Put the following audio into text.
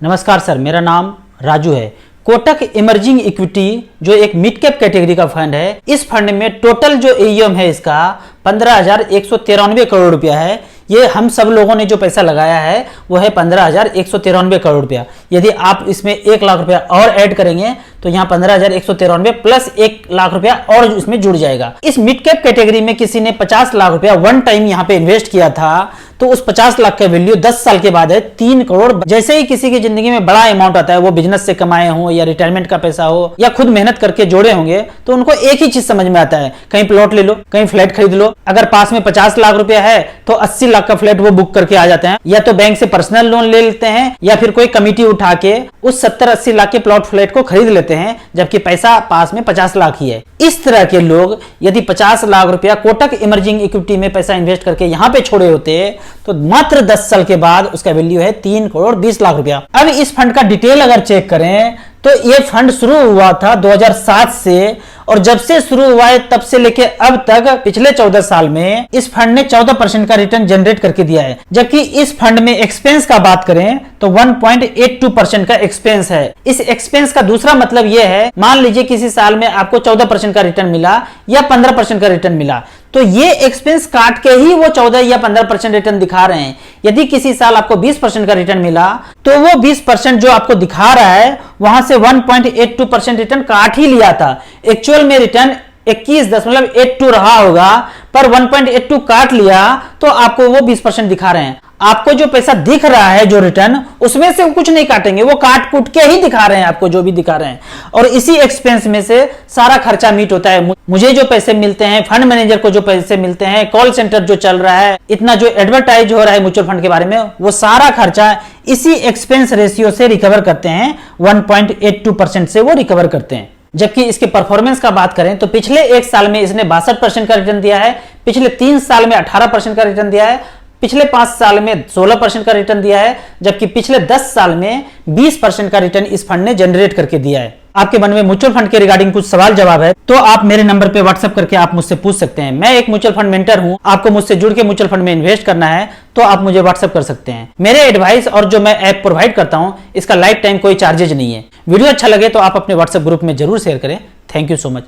नमस्कार सर, मेरा नाम राजू है। कोटक इमर्जिंग इक्विटी जो एक मिड कैप कैटेगरी का फंड है, इस फंड में टोटल जो एयूएम है इसका 15,193 करोड़ रुपया है। ये हम सब लोगों ने जो पैसा लगाया है वो है 15,193 करोड़ रुपया। यदि आप इसमें 1 लाख रुपया और ऐड करेंगे तो यहाँ 15,193 प्लस 1 लाख रुपया और इसमें जुड़ जाएगा। इस मिड कैप कैटेगरी में किसी ने 50 लाख रुपया वन टाइम यहाँ पे इन्वेस्ट किया था, तो उस 50 लाख का वैल्यू 10 साल के बाद है 3 करोड़। जैसे ही किसी की जिंदगी में बड़ा अमाउंट आता है, वो बिजनेस से कमाए हो या रिटायरमेंट का पैसा हो या खुद मेहनत करके जोड़े होंगे, तो उनको एक ही चीज समझ में आता है, कहीं प्लॉट ले लो, कहीं फ्लैट खरीद लो। अगर पास में 50 लाख रुपया है तो 80 लाख का फ्लैट वो बुक करके आ जाते हैं, या तो बैंक से पर्सनल लोन ले लेते हैं या फिर कोई कमिटी उठा के उस 70-80 लाख के प्लॉट फ्लैट को खरीद लेते हैं, जबकि पैसा पास में 50 लाख ही है। इस तरह के लोग यदि 50 लाख रुपया कोटक इमर्जिंग इक्विटी में पैसा इन्वेस्ट करके यहां पे छोड़े होते तो मात्र 10 साल के बाद उसका वैल्यू है 3 करोड़ 20 लाख रुपया। अब इस फंड का डिटेल अगर चेक करें तो ये फंड शुरू हुआ था 2007 से, और जब से शुरू हुआ है तब से लेके अब तक पिछले 14 साल में इस फंड ने 14% का रिटर्न जनरेट करके दिया है। जबकि इस फंड में एक्सपेंस का बात करें तो 1.82% का एक्सपेंस है। इस एक्सपेंस का दूसरा मतलब यह है, मान लीजिए किसी साल में आपको 14% का रिटर्न मिला या 15% का रिटर्न मिला, तो ये एक्सपेंस काट के ही वो 14 या 15% रिटर्न दिखा रहे हैं। यदि किसी साल आपको 20% का रिटर्न मिला तो वो 20% जो आपको दिखा रहा है वहां से 1.82% रिटर्न काट ही लिया था। एक्चुअल में रिटर्न 21.82 रहा होगा, पर 1.82 काट लिया तो आपको वो 20% दिखा रहे हैं। आपको जो पैसा दिख रहा है जो रिटर्न, उसमें से कुछ नहीं काटेंगे, वो काट कूट के ही दिखा रहे हैं आपको जो भी दिखा रहे हैं, और इसी एक्सपेंस में से सारा खर्चा मीट होता है। मुझे जो पैसे मिलते हैं, फंड मैनेजर को जो पैसे मिलते हैं, कॉल सेंटर जो चल रहा है, इतना जो एडवर्टाइज हो रहा है म्यूचुअल फंड के बारे में, वो सारा खर्चा इसी एक्सपेंस रेशियो से रिकवर करते हैं। 1.82% से वो रिकवर करते हैं। जबकि इसके परफॉर्मेंस का बात करें तो पिछले 1 साल में इसने 62% का रिटर्न दिया है, पिछले 3 साल में 18% का रिटर्न दिया है, पिछले 5 साल में 16% का रिटर्न दिया है, जबकि पिछले 10 साल में 20% का रिटर्न इस फंड ने जनरेट करके दिया है। आपके मन में म्यूचुअल फंड के रिगार्डिंग कुछ सवाल जवाब है तो आप मेरे नंबर पे व्हाट्सएप करके आप मुझसे पूछ सकते हैं। मैं एक म्यूचुअल फंड मेंटर हूं, आपको मुझसे जुड़ के म्यूचुअल फंड में इन्वेस्ट करना है तो आप मुझे व्हाट्सएप कर सकते हैं। मेरे एडवाइस और जो मैं ऐप प्रोवाइड करता हूं, इसका लाइफ टाइम कोई चार्जेज नहीं है। वीडियो अच्छा लगे तो आप अपने व्हाट्सएप ग्रुप में जरूर शेयर करें। Thank you so much.